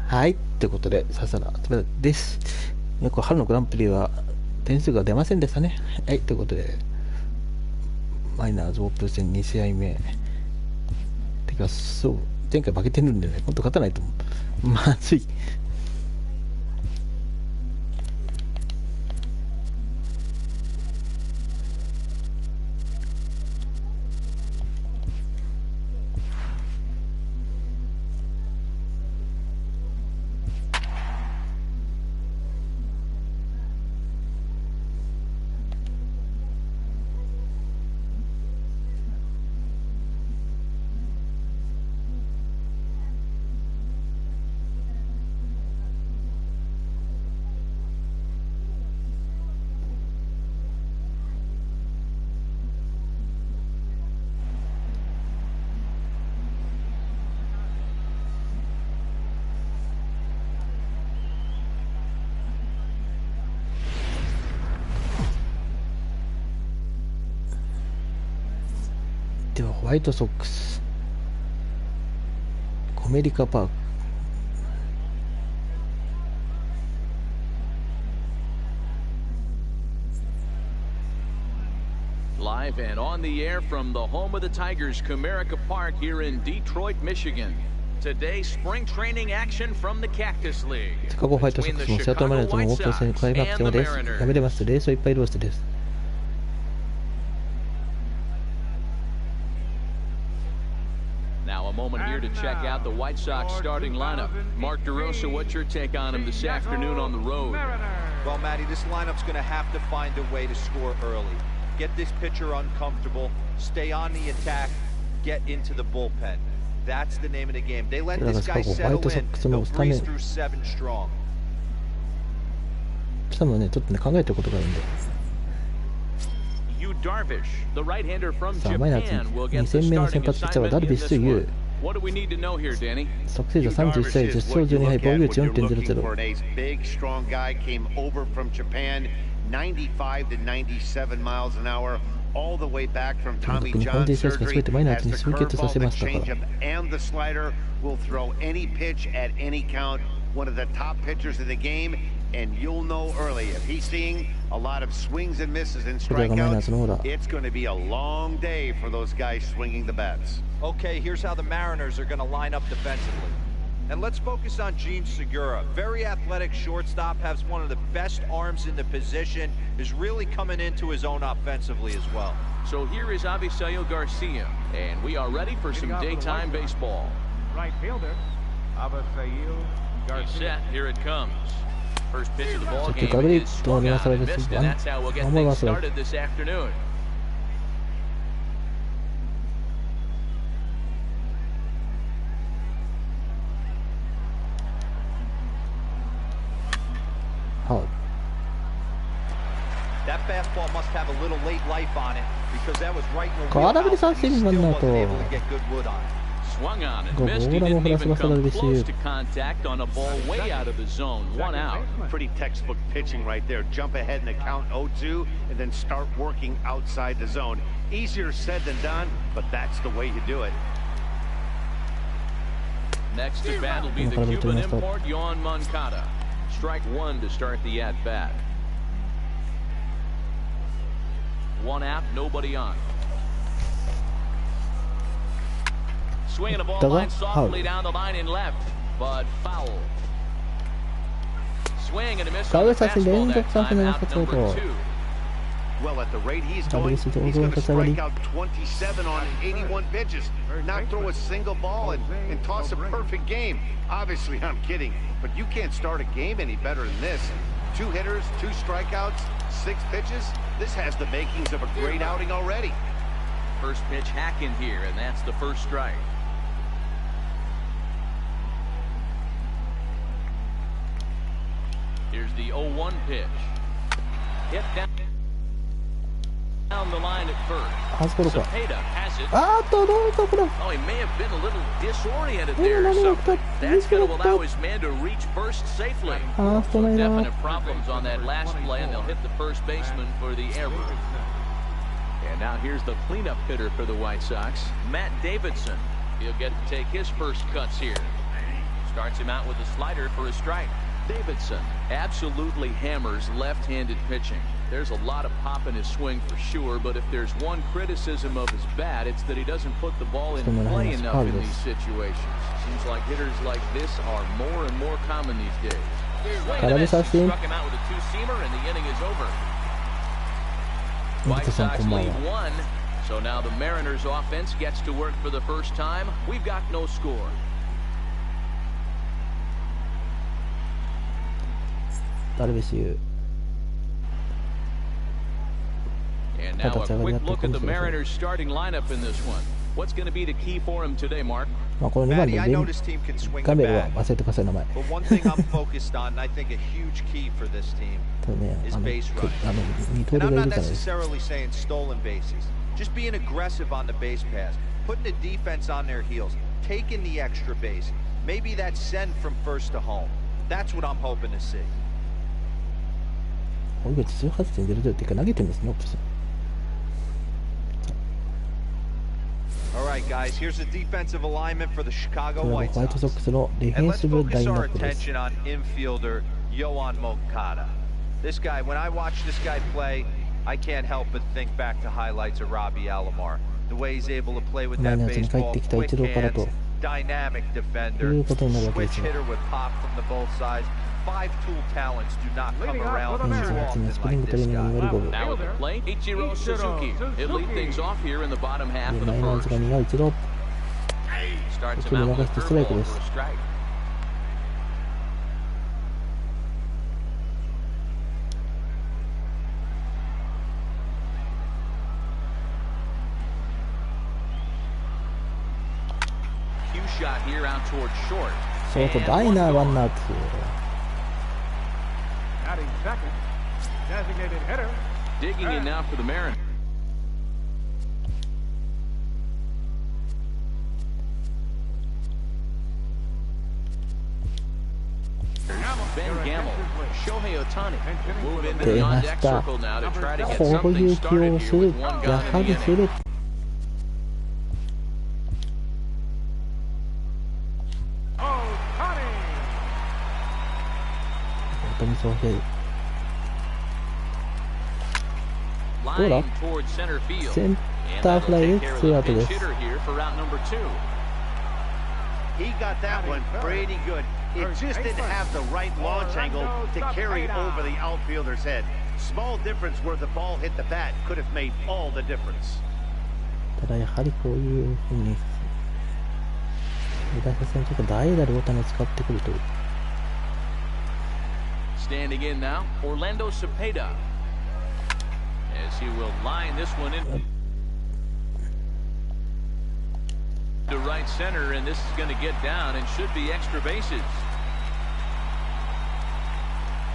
はい、ということで、ささらです。よく春のグランプリは点数が出ませんでしたね。はい、ということで、マリナーズオープン戦2試合目。てか、そう、前回負けてるんでね、本当勝たないと思う。まずい。ではホワイトソックスコメリカパークLive and on the air from the home of the Tigers, Comerica Park here in Detroit, Michigan. Today, spring training action from the Cactus League. シカゴホワイトソックスもシアトルマリナーズもオープン戦クライマックス戦です。敗れます0勝1敗ローストです。Now a moment here to check out the White Sox starting lineup. Mark DeRosa, what's your take on him this afternoon on the road? Well, Matty, this lineup's going to have to find a way to score early. Get this pitcher uncomfortable, stay on the attack, get into the bullpen. That's the name of the game. They let this guy settle in. They'll breeze through 7 strong. 多分ね、ちょっとね、考えてることがあるんで。さあ、マイナーズ2戦目の先発ピッチャーはダルビッシュ有。昨シーズン31試合10勝12敗防御率 4.00。とにかく日本人選手が全てマイナーズに集結させましたから。And you'll know early if he's seeing a lot of swings and misses and strikeouts. It's going to be a long day for those guys swinging the bats. Okay, here's how the Mariners are going to line up defensively. And let's focus on Gene Segura. Very athletic shortstop, has one of the best arms in the position, is really coming into his own offensively as well. So here is Avisayo Garcia, and we are ready for some daytime baseball. Right fielder, Avisayo Garcia. He's set, here it comes. First pitch of the ball game is swung on and missed, and that's how we'll get things started this afternoon. That fastball must have a little late life on it because that was right in the wheelhouse. He still wasn't able to get good wood on it. Swung on and missed. He didn't even come close to contact on a ball way out of the zone. 1 out. Pretty textbook pitching right there. Jump ahead in the count 0-2 and then start working outside the zone. Easier said than done, but that's the way you do it. Next to bat will be the Cuban import, Yohan Moncada. Strike 1 to start the at-bat. 1 out, nobody on. Swinging a ball line softly down the line in left, but foul. Swing and a miss on the fastball that time, out number 2. Well, at the rate he's going to strike out 27 on 81 pitches, not throw a single ball and toss a perfect game. Obviously, I'm kidding, but you can't start a game any better than this. 2 hitters, 2 strikeouts, 6 pitches. This has the makings of a great outing already. First pitch hack in here, and that's the first strike. Here's the 0-1 pitch. Hit down the line at first. Cepeda has it. Oh, he may have been a little disoriented there. So that's going to allow his man to reach first safely. Definite problems on that last play, and they'll hit the first baseman for the error. And now here's the cleanup hitter for the White Sox, Matt Davidson. He'll get to take his first cuts here. Starts him out with a slider for a strike. Davidson absolutely hammers left-handed pitching. There's a lot of pop in his swing for sure, but if there's one criticism of his bat, it's that he doesn't put the ball in play enough in these situations. Seems like hitters like this are more and more common these days. Struck him out with a two-seamer, and the inning is over. White Sox lead 1, so now the Mariners' offense gets to work for the first time. We've got no score. And now a quick look at the Mariners' starting lineup in this one. What's going to be the key for him today, Mark? Matty, I know this team can swing the bat, but one thing I'm focused on, and I think a huge key for this team, is base running. And I'm not necessarily saying stolen bases, just being aggressive on the base pass, putting the defense on their heels, taking the extra base, maybe that send from first to home. That's what I'm hoping to see. All right, guys, here's the defensive alignment for the Chicago White Sox. And let's focus our attention on infielder Yoan Moncada. This guy, when I watch this guy play, I can't help but think back to highlights of Robbie Alomar. The way he's able to play with that baseball, quick hands, dynamic defender, switch hitter with pop from the both sides. 5-tool talents do not come around too often like this guy. Now at the plate, Ichiro Suzuki. He'll lead things off here in the bottom half of the first. Starts him out with a curveball for a strike. Cue shot here out towards short. Batting second, designated hitter. Digging in now for the Mariners. Ben Gamble, Shohei Ohtani move into the on-deck circle now to try to get something started here with one guy in the inning. Line towards center field. And that'll take care of the pinch hitter here for route number 2. He got that one pretty good. It just didn't have the right launch angle to carry over the outfielder's head. Small difference where the ball hit the bat could have made all the difference. Standing in now, Orlando Cepeda, as he will line this one in to right center, and this is going to get down and should be extra bases.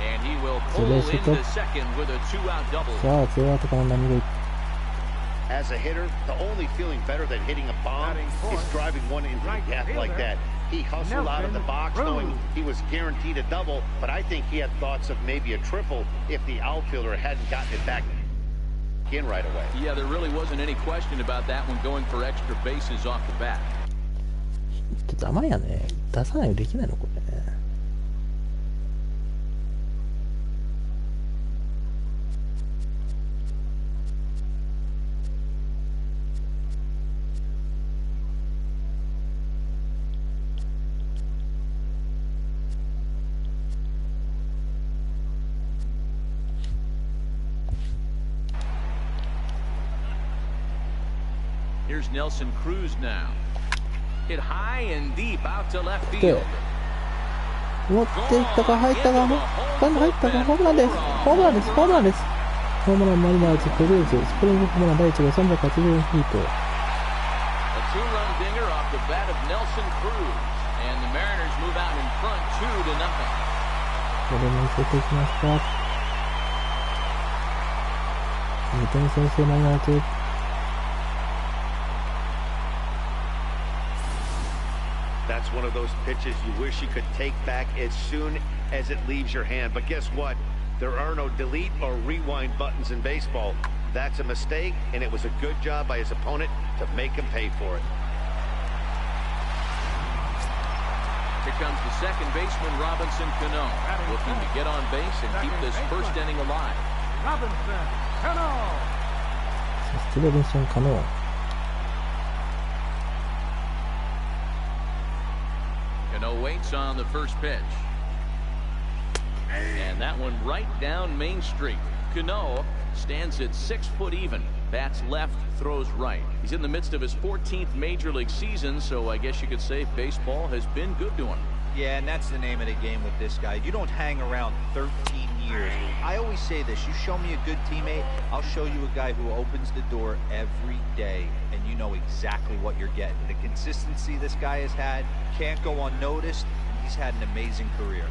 And he will pull into second with a 2-out double. As a hitter, the only feeling better than hitting a bomb is driving one into the gap like that. He hustled out of the box knowing he was guaranteed a double, but I think he had thoughts of maybe a triple if the outfielder hadn't gotten it back in right away. Yeah, there really wasn't any question about that one going for extra bases off the bat. ダメやね。出さないとできないのこれ。Here's Nelson Cruz now. Hit high and deep out to left field. 持っていったか入ったか入ったかホームランです。ホームランです。ホームランです。ホームランマリナーズクルーズスプリングホームラン第1号384フィート。A two-run dinger off the bat of Nelson Cruz, and the Mariners move out in front 2-0. これも見せていきますか。2点先制マリナーズ。That's one of those pitches you wish you could take back as soon as it leaves your hand. But guess what? There are no delete or rewind buttons in baseball. That's a mistake, and it was a good job by his opponent to make him pay for it. To Here comes the second baseman, Robinson Cano, looking to get on base and keep this first inning alive. Robinson Cano. そしてロビンソン・カノー。Cano waits on the first pitch. And that one right down Main Street. Cano stands at 6 foot even. Bats left, throws right. He's in the midst of his 14th major league season, so I guess you could say baseball has been good to him. Yeah, and that's the name of the game with this guy. You don't hang around 13 years. I always say this, you show me a good teammate, I'll show you a guy who opens the door every day, and you know exactly what you're getting. The consistency this guy has had can't go unnoticed, and he's had an amazing career.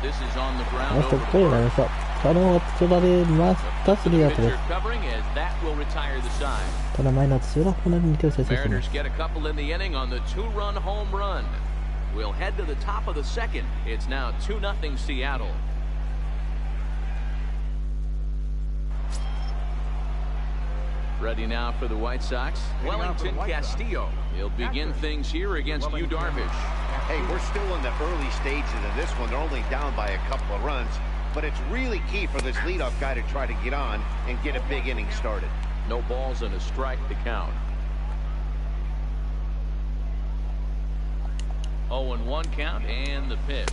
This is on the ground ナイスと over ころになりました。カノーは取られましたスリーアウトです。 covering as that will retire the side. ただマイナーズはこの2点を先制していま Mariners す。 get a couple in the inning on the 2-run home run. We'll head to the top of the second. It's now 2-0 Seattle. Ready now for the White Sox. Wellington Castillo. He'll begin things here against Yu Darvish. Hey, we're still in the early stages of this one. They're only down by a couple of runs, but it's really key for this leadoff guy to try to get on and get a big inning started. No balls and a strike to count. 0-1 count and the pitch.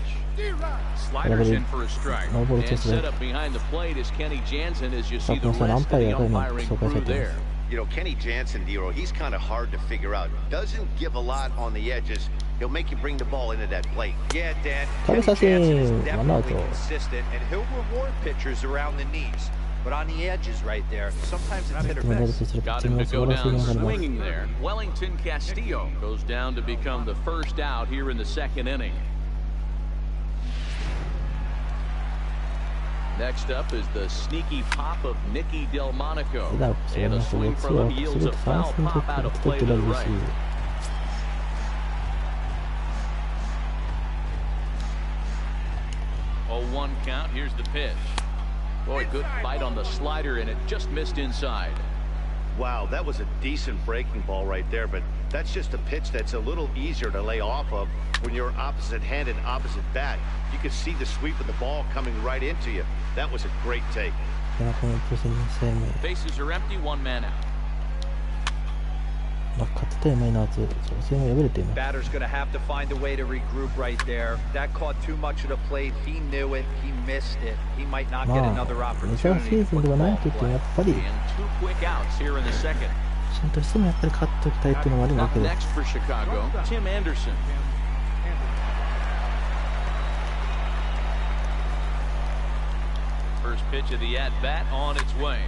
Sliders in for a strike. And set up behind the plate is Kenny Jansen as you see the rest of the umpiring crew there. You know, Kenny Jansen, Dero, he's kind of hard to figure out. Doesn't give a lot on the edges. He'll make you bring the ball into that plate. Yeah, Dan, Kenny Jansen is definitely consistent, and he'll reward pitchers around the knees. But on the edges right there, sometimes it's hit or miss. Got him to go down swinging there. Wellington Castillo goes down to become the first out here in the second inning. Next up is the sneaky pop of Nicky Delmonico. And a swing from him yields a foul pop out of play to the right. Oh, 1 count. Here's the pitch. Boy, good fight on the slider, and it just missed inside. Wow, that was a decent breaking ball right there, but that's just a pitch that's a little easier to lay off of when you're opposite-handed, opposite bat. You could see the sweep of the ball coming right into you. That was a great take. Bases are empty, 1 man out. Batter's going to have to find a way to regroup right there. That caught too much of the plate. He knew it. He missed it. He might not get another opportunity. And 2 quick outs here in the second. Up next for Chicago, Tim Anderson. First pitch of the at-bat on its way.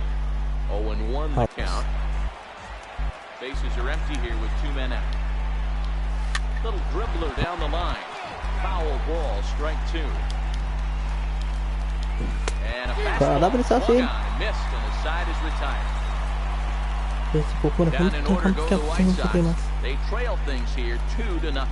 0-1 the count. Bases are empty here with 2 men out. Little dribbler down the line. Foul ball, strike 2. And a fastball swung on and missed, and the side is retired. Down in order go the White Sox. They trail things here 2-0.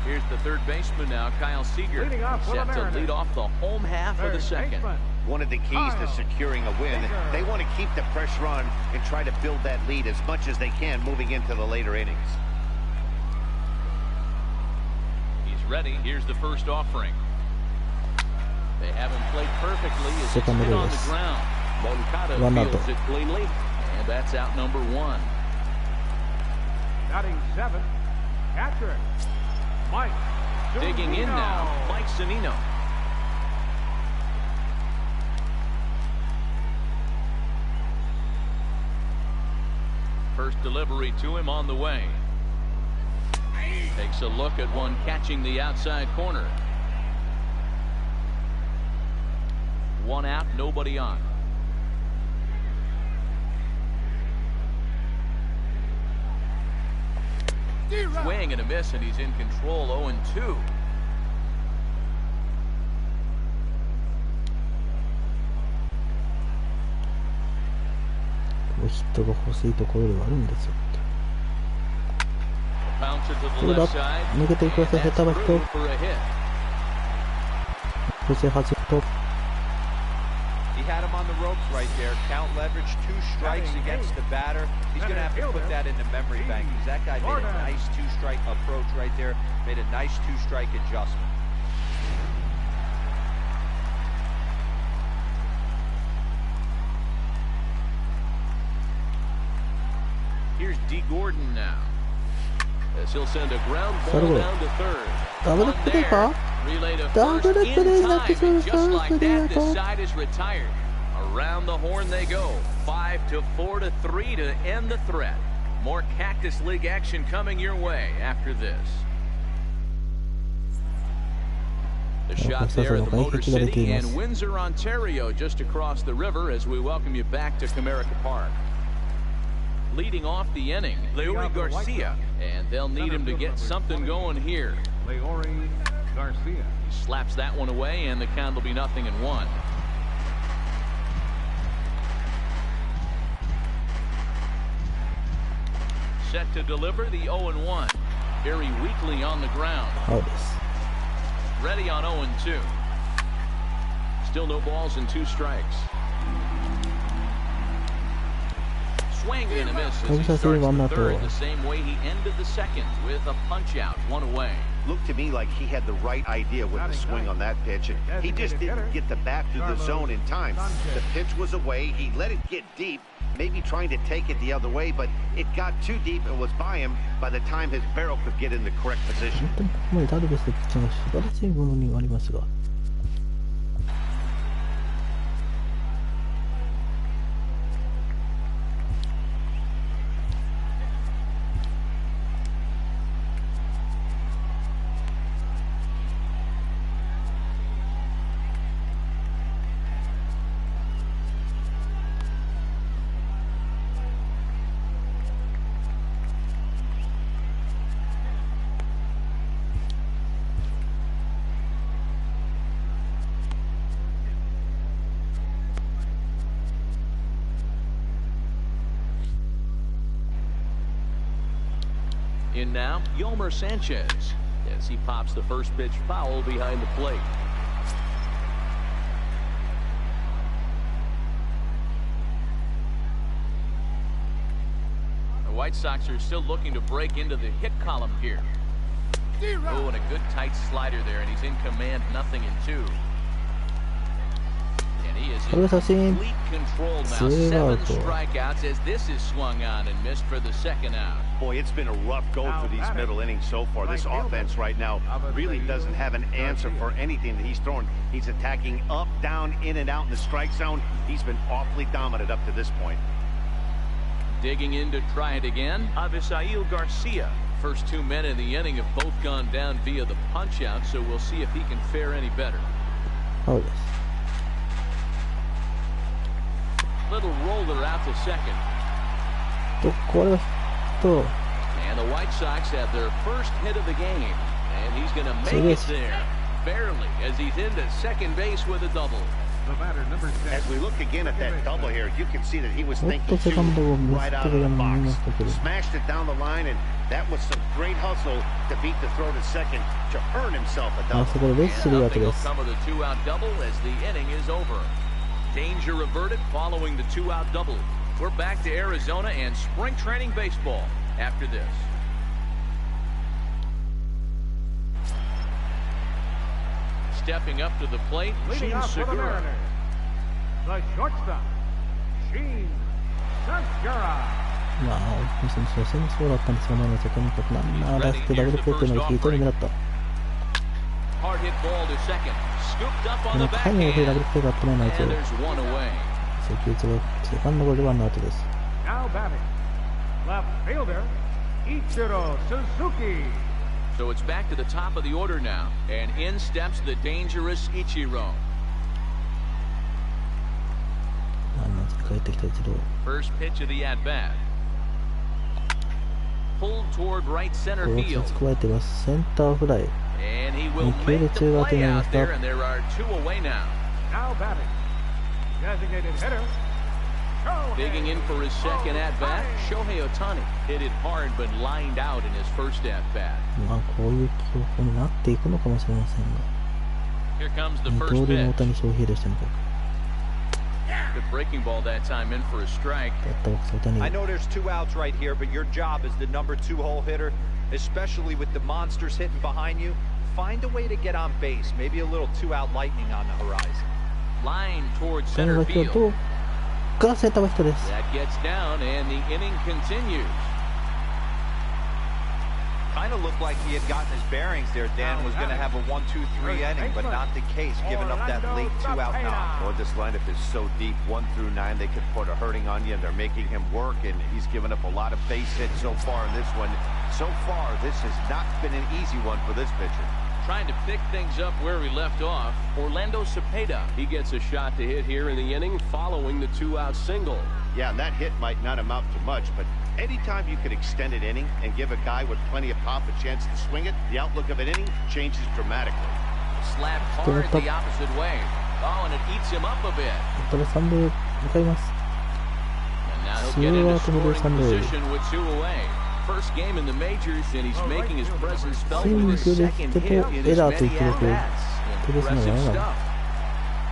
Here's the third baseman now, Kyle Seager, set to lead off the home half of the second. One of the keys to securing a win, they want to keep the pressure on and try to build that lead as much as they can moving into the later innings. He's ready. Here's the first offering. They have him played perfectly as it's hit on the ground. Moncada fields it cleanly, and that's out number 1. Batting 7, catcher. Mike digging in now, Mike Zunino. First delivery to him on the way. Takes a look at one catching the outside corner. 1 out, nobody on. Swing and a miss, and he's in control. 0-2. Bouncer to the left side. For a hit. そして8と He had him on the ropes right there. Count leverage, 2 strikes against the batter. He's going to have to put that in the memory bank because that guy made a nice 2-strike approach right there. Made a nice 2-strike adjustment. Here's D. Gordon now. As he'll send a ground ball down to third. Double playか? Relay to first in time, and just like that, the side is retired. Around the horn they go. 5-4-3 to end the threat. More Cactus League action coming your way after this. The shot there at the Motor City and Windsor, Ontario, just across the river as we welcome you back to Comerica Park. Leading off the inning, Leori Garcia, and they'll need him to get something going here. Leori Garcia. He slaps that one away, and the count will be 0-1. Set to deliver the 0-1. Very weakly on the ground. Ready on 0-2. Still no balls and 2 strikes. Swing and a miss as he starts the third the same way he ended the second with a punch out, 1 away. Looked to me like he had the right idea with the swing on that pitch, and he just didn't get the bat through the zone in time. The pitch was away, he let it get deep, maybe trying to take it the other way, but it got too deep and was by him by the time his barrel could get in the correct position. 本当にここまでダルビッシュのピッチングが素晴らしいものにはありますが。In now, Yolmer Sanchez, as he pops the first pitch foul behind the plate. The White Sox are still looking to break into the hit column here. Oh, and a good tight slider there, and he's in command, 0-2. He is in complete control now. 7 strikeouts as this is swung on and missed for the second out. Boy, it's been a rough go for these middle innings so far. This offense right now really doesn't have an answer for anything that he's throwing. He's attacking up, down, in and out in the strike zone. He's been awfully dominant up to this point. Digging in to try it again, Avisail Garcia. First 2 men in the inning have both gone down via the punch out, so we'll see if he can fare any better. Oh, yes. Little roller out to second. And the White Sox have their first hit of the game. And he's going to make it there. Barely, as he's into second base with a double. The batter, number 10. As we look again at that double here, you can see that he was thinking too right out of the box. Smashed it down the line, and that was some great hustle to beat the throw to second to earn himself a double. And nothing will come of the 2-out double as the inning is over. Danger averted following the 2-out double. We're back to Arizona and spring training baseball after this. Stepping up to the plate, Leading Sheen off for the Segura. Mariners, the shortstop, Sheen Segura. まあ、初戦もそうだったんですが、まだそこにランナー出してダブルプレーっていうのが効いてる目だった。Hard hit ball to second. Scooped up こ on の the 回に backhand. ダブルプレーがあってもないと、 And there's one away. セカンドゴロでワンアウトです。Now batting, left fielder, Ichiro Suzuki. So it's back to the top of the order now, and in steps the dangerous Ichiro. 帰ってきた一度。 First pitch of the at-bat. Pulled toward right center これを field. 加えてはセンターフライ。 And he will make the play out there, and there are 2 away now. Now batting, designated hitter, Digging in for his second at-bat, Shohei Ohtani hit it hard but lined out in his first at-bat. まあこういう記録になっていくのかもしれませんが。Here comes the 二 first 刀流の pitch. 大谷翔平でしたね。 Good breaking ball that time in for a strike. バッターボックス大谷。 I know there's 2 outs right here, but your job as the number 2 hole hitter, especially with the monsters hitting behind you, find a way to get on base. Maybe a little 2-out lightning on the horizon. Line towards センタ center ーバック field. とがセンターバックです。 That gets down and the inning continues. Kind of looked like he had gotten his bearings there. Dan was going to have a 1-2-3 inning, but not the case, giving up that late 2-out knock. Boy, this lineup is so deep, 1 through 9, they could put a hurting on you, and they're making him work, and he's given up a lot of base hits so far in this one. So far, this has not been an easy one for this pitcher. Trying to pick things up where we left off, Orlando Cepeda. He gets a shot to hit here in the inning following the 2-out single. Yeah, and that hit might not amount to much, but anytime you can extend an inning and give a guy with plenty of pop a chance to swing it, the outlook of an inning changes dramatically. Slapped hard the opposite way. Oh, and it eats him up a bit. これ三塁向かいます。 And now he'll get into scoring position with 2 away. First game in the majors, and he's making his presence felt with his second hit in his many at-bats. Impressive stuff.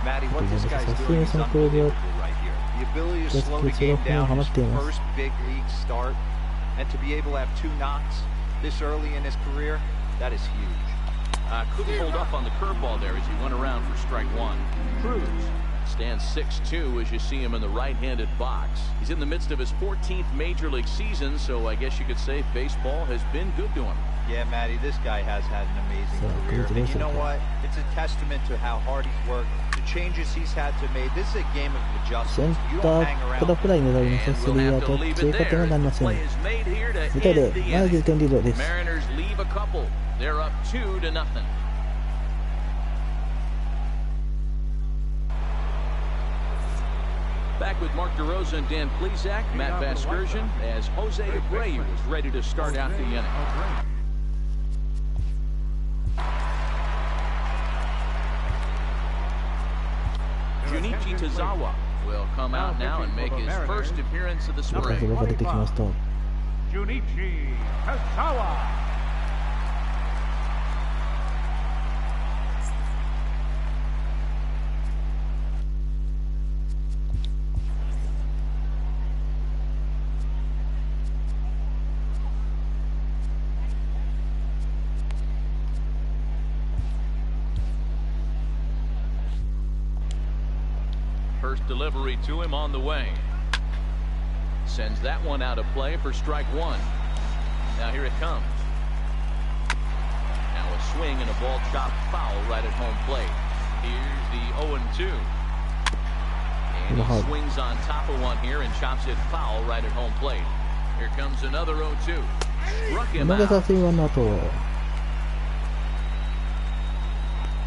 Matty, what this guy's doing is unbelievable right here. The ability to slow the game down in his first big league start, and to be able to have 2 knocks this early in his career, that is huge. Couldn't hold up on the curveball there as he went around for strike 1. Cruz stands 6'2" as you see him in the right-handed box. He's in the midst of his 14th major league season, so I guess you could say baseball has been good to him. Yeah, Matty, this guy has had an amazing career. And you know what? It's a testament to how hard he's worked, the changes he's had to make. This is a game of セン adjustments. You タ don't ー hang から around. フライになりました。スリーアウト、追加点はなりません。Play is made here to 2対 end 0、 the マリナーズ inning. 1点リードです。 Mariners leave a couple. They're up 2-0. Back with Mark DeRosa and Dan Plesac, Matt Vasgersian, as Jose Abreu is ready to start out the inning. Junichi Tozawa will come out now and make his first appearance of the 風 spring. が出てきました。 Junichi Tozawa. First delivery to him on the way. Sends that one out of play for strike 1. Now here it comes. Now a swing and a ball chopped foul right at home plate. Here's the 0-2. And he swings on top of one here and chops it foul right at home plate. Here comes another 0-2. Struck him 山田 out. さん、ワンアウト。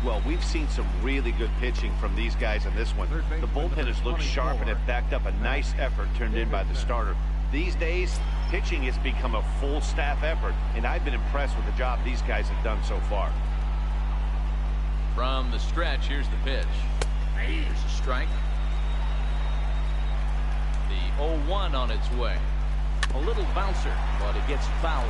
Well, we've seen some really good pitching from these guys in this one. The bullpen has looked sharp and have backed up a nice effort turned in by the starter. These days, pitching has become a full staff effort, and I've been impressed with the job these guys have done so far. From the stretch, here's the pitch. Here's a strike. The 0-1 on its way. A little bouncer, but it gets fouled.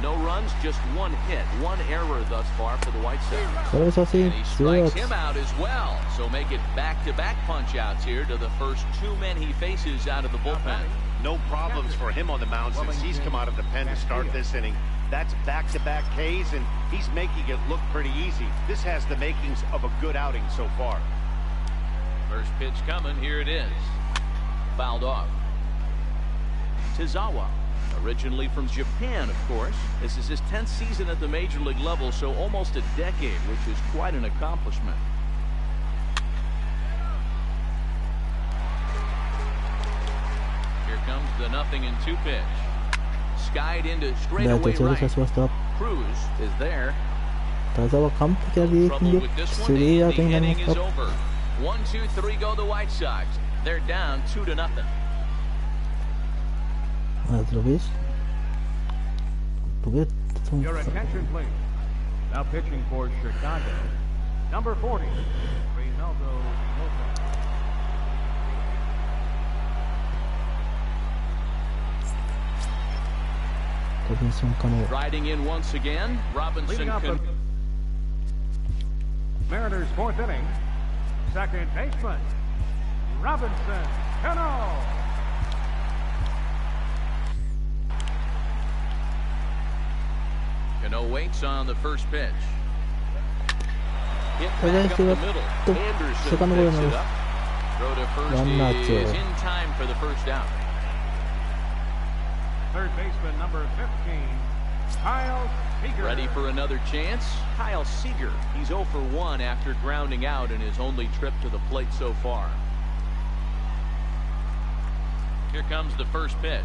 No runs, just 1 hit, 1 error thus far for the White Sox. And he strikes him out as well. So make it back-to-back punch-outs here to the first 2 men he faces out of the bullpen. No problems for him on the mound since he's come out of the pen to start this inning. That's back-to-back Ks, and he's making it look pretty easy. This has the makings of a good outing so far. First pitch coming, here it is. Fouled off. Tozawa, originally from Japan, of course. This is his 10th season at the major league level, so almost a decade, which is quite an accomplishment. Here comes the 0-2 pitch. Skied into straightaway right. Cruz is there. 田澤完璧なリーディング、スリーアウトになりました。 1-2-3 go the White Sox. They're down 2-0. Your attention, please. Now pitching for Chicago, number 40, Reynaldo Lopez. Riding in once again, Robinson. Mariners' fourth inning. Second baseman, Robinson Cano. Cano waits on the first pitch. Hit これで back セ up カ the middle. と Anderson セカンドゴロに picks なり it ま up. す。 Throw to first ワンアウト。 is in time for the first out. Third baseman, number 15, Kyle Seager. Ready for another chance? Kyle Seager. He's 0 for 1 after grounding out in his only trip to the plate so far. Here comes the first pitch.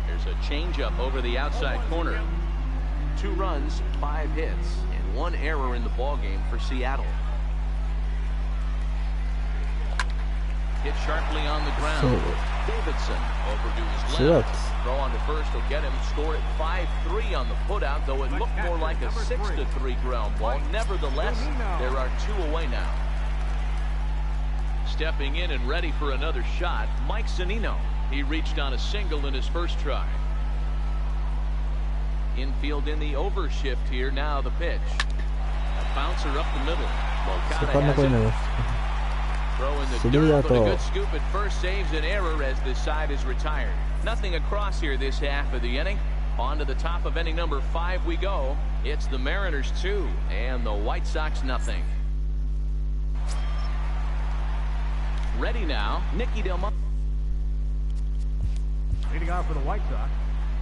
There's a changeup over the outside corner. 2 runs, 5 hits, and 1 error in the ballgame for Seattle. Hit sharply on the ground. Davidson over to his left. Throw on to first will get him. Score at 5-3 on the putout, though it looked more like a 6-3 ground ball. Nevertheless, there are 2 away now. Stepping in and ready for another shot, Mike Zunino. He reached on a single in his first try. Infield in the overshift here. Now the pitch. A bouncer up the middle. Moncada has it. Throw in the dirt, but a good scoop at first saves an error as this side is retired. Nothing across here this half of the inning. On to the top of inning number 5 we go. It's the Mariners 2 and the White Sox nothing. Ready now, Nicky Delmont. Leading off for the White Sox.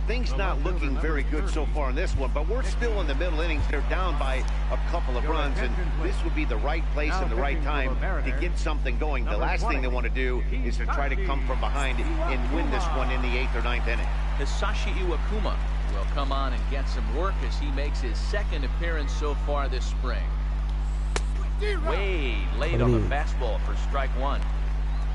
Things not looking very good so far in this one, but we're still in the middle innings. They're down by a couple of runs, and this would be the right place and the right time to get something going. The last thing they want to do is to try to come from behind and win this one in the 8th or 9th inning. Hisashi Iwakuma will come on and get some work as he makes his 2nd appearance so far this spring. Way late on the fastball for strike 1.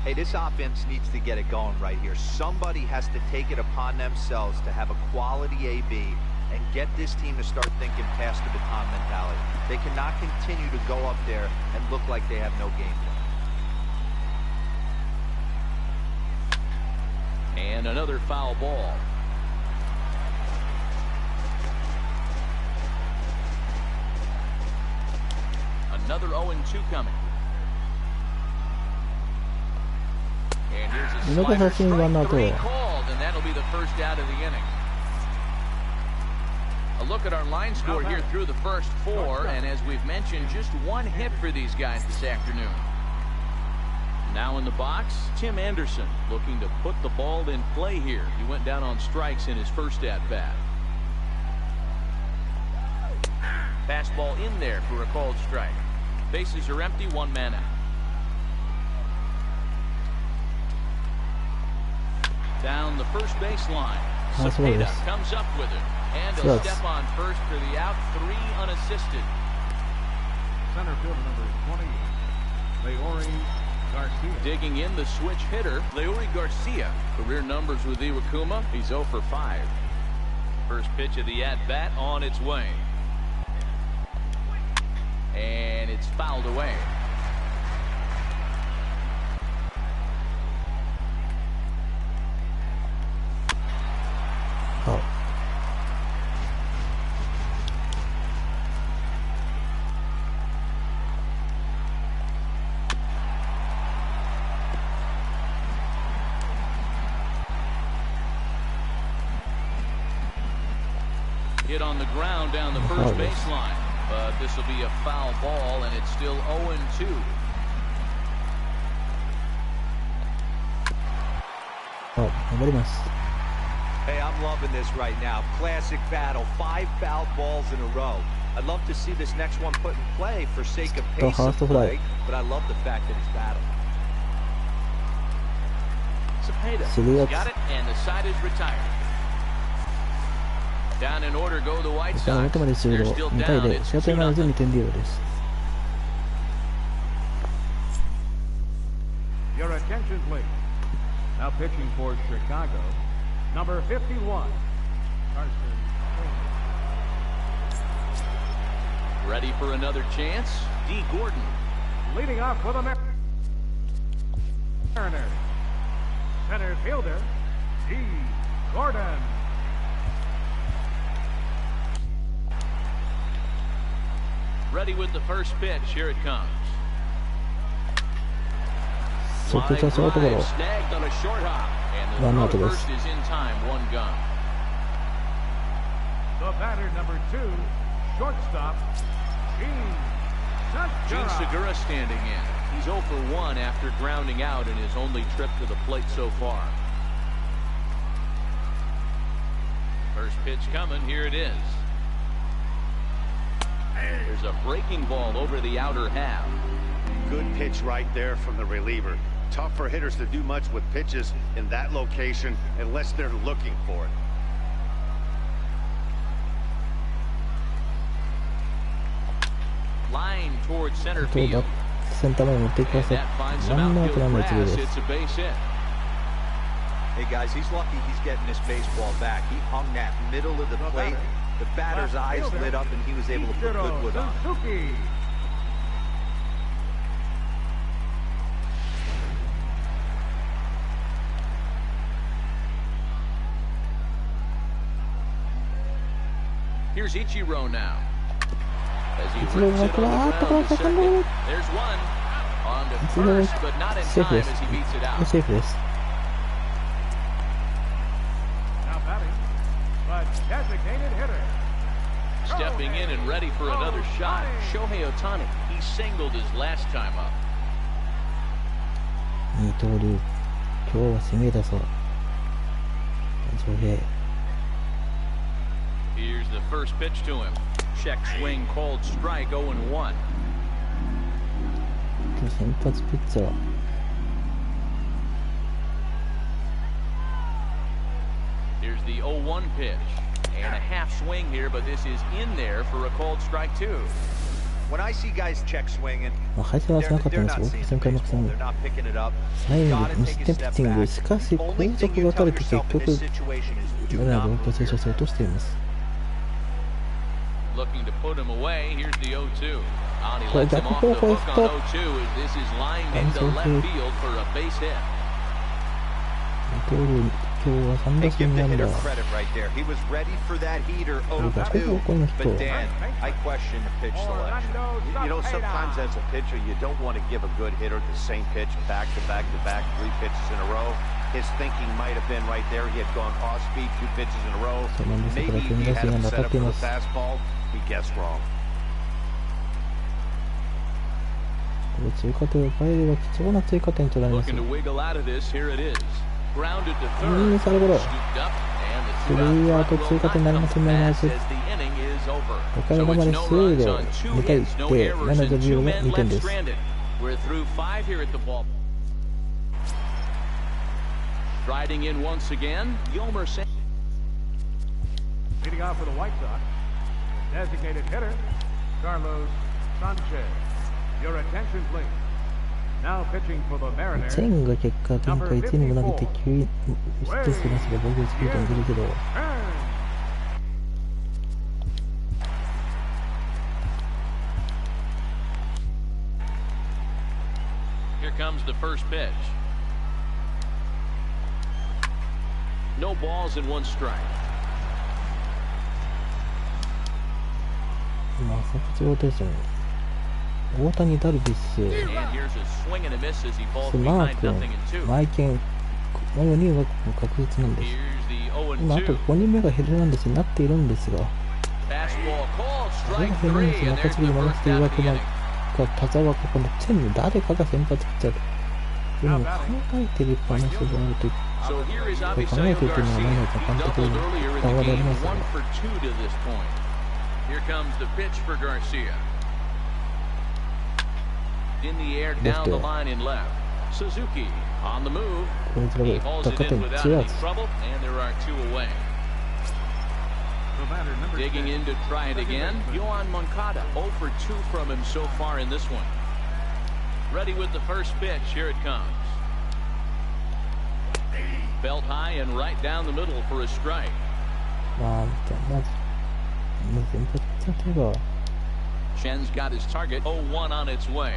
Hey, this offense needs to get it going right here. Somebody has to take it upon themselves to have a quality AB and get this team to start thinking past the baton mentality. They cannot continue to go up there and look like they have no game plan. And another foul ball. Another 0-2 coming. And here's a slider strike 3 called, and that'll be the first out of the inning. A look at our line score here through the first 4, and as we've mentioned, just 1 hit for these guys this afternoon. Now in the box, Tim Anderson looking to put the ball in play here. He went down on strikes in his first at-bat. Fastball in there for a called strike. Bases are empty, 1 man out. Down the first baseline. Cepeda comes up with it. And a step on first for the out. 3 unassisted. Center field number 20, Leori Garcia. Digging in the switch hitter, Leori Garcia. Career numbers with Iwakuma. He's 0 for 5. First pitch of the at-bat on its way. And it's fouled away. Oh. Hit on the ground down the first baseline, but this will be a foul ball, and it's still 0-2. Oh, 頑張ります。 Hey, I'm loving this right now. Classic battle. 5 foul balls in a row. I'd love to see this next one put in play for sake of pace of play, but I love the fact that it's battle. Cepeda got it, and the side is retired. Down in order go the White Sox. They're still down. It's 2-0. 2点リードです。 Your attention, please. Now pitching for Chicago, number 51, Carson. Ready for another chance? D. Gordon. Leading off for the Mariners, center fielder, D. Gordon. Ready with the first pitch. Here it comes. 速さそうところ Snagged on a short hop. And the ワンアウト throw で to す first is in time. One gun. The batter, number 2, shortstop, Gene Segura standing in. He's 0 for 1 after grounding out in his only trip to the plate so far. First pitch coming. Here it is. There's a breaking ball over the outer half. Good pitch right there from the reliever. Tough for hitters to do much with pitches in that location unless they're looking for it. Line towards center field. センター前に持っていきま And す。 that finds ワ some ンアウトラン outfield ナー一塁 grass. です。 It's a base hit. Hey guys, he's lucky he's getting this baseball back. He hung that middle of the plate. The batter's eyes lit up and he was able to put good wood on it. Suzuki. Here's Ichiro now. As he Ichiro rips it on the ground to second. There's one. On to first, but not in セーフ time です。 as he beats it out. セーフです。 Now batting, but designated hitter. Stepping in and ready for another shot. Shohei Ohtani. He singled his last time up. 二刀流。今日は攻めだそう。上平。 Here's the first pitch to him. Check swing, called strike, 0-1. 先発ピッチャー。 Here's the 0-1 pitch. And a half swing here, but this is in there for a called strike 2. When I see guys check swinging, 配線はしなかったんです。オープン戦開幕戦に。 they're not picking it up. 最後に無失点ピッチング。しかし、後続が打たれて結局、マリナーズオープン戦初戦を落としています。 Looking to put him away. Here's the 0-2. On he これ lets him 逆 off 方 the 向 hook へス on トッ 0-2 as this is lined into so left good. field for a base hit. 二刀流、今日は3 Hey, 打 give 数 the 2安 hitter 打。 credit right there. He was ready for that heater 0-2. But Dan, I question the pitch selection. You know, sometimes as a pitcher, you don't want to give a good hitter the same pitch back to back to back, 3 pitches in a row. His thinking might have been right there. He had gone off speed, 2 pitches in a row. Maybe he had him set up for the fastball. He guessed wrong. これ追加点を奪えれば貴重な追加点となります。 Looking to wiggle out of this. Here it is. Grounded to いい third. サルゴロ。 Scooped up, and ス the リ two ーア out ウト front 追 will 加 not 点になり come ませ to ん。マリナー pass ズ。 as the inning is over. 岡 So 山 it's まで no 終 runs 了。 on 2 2対 hits, no 1で、マ errors, リナー and ズ 2 10が men 2点 left です。 stranded. We're through 5 here at the ball. Riding in once again, Yomer Sam. Leading off for the White Sox, designated hitter, Carlos Sanchez. Your attention, please. Now pitching for the Mariners. チェンが結果、前回1イニング投げて9失点してますが、防御率 9.5 だけど、 Here comes the first pitch. No balls and 1 strike. 今、先発ローテーション。大谷、ダルビッシュ、 And here's a swing and a miss as he falls マ behind ー君、 nothing in 2. マイケン、この4人は確実なんです。 Here's the 今、あと 0-2. 5人目がヘルナンデスになっているんですが、 Fastball called これが strike ヘルナンデス 3, の and 中 there's 継ぎ the に回し first ている out わ of け the だ inning. が、田沢がこのチェンに誰かが先発ピッチャーというのを考えている話があると So here is 考 Avisayo えているというのがマリナーズの監 Garcia. 督 Doubled の earlier in 談話 the であり game, ますが、 1 for 2 to this point. Here comes the pitch for Garcia. In the air, down the line in left. Suzuki on the move. こいつら He が hauls 打っ it た in 勝 without 手に any 強 trouble, and there are 2 away. The batter, number Digging 6. in to try it again. Yohan Moncada, 0 for 2 from him so far in this one. Ready with the first pitch. Here it comes. Belt high and right down the middle for a strike. まあ、まず先発ピッチャーといえば、 Chen's got his target. 0-1 on its way.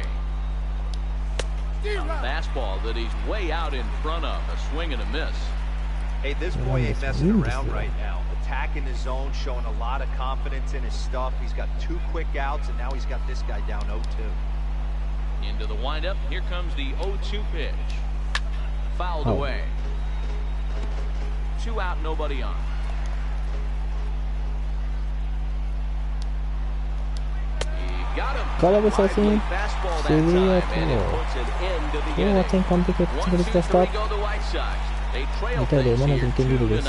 A fastball that he's way out in front of. A swing and a miss. Hey, this boy ain't messing around right now. Attacking his zone, showing a lot of confidence in his stuff. He's got 2 quick outs, and now he's got this guy down 0-2. Into the windup. Here comes the 0-2 pitch. Fouled away. 2 out, nobody on. He got him. 空振り三振。スリーアウト。今日は点完璧を作り出した。2対0、7点リードです。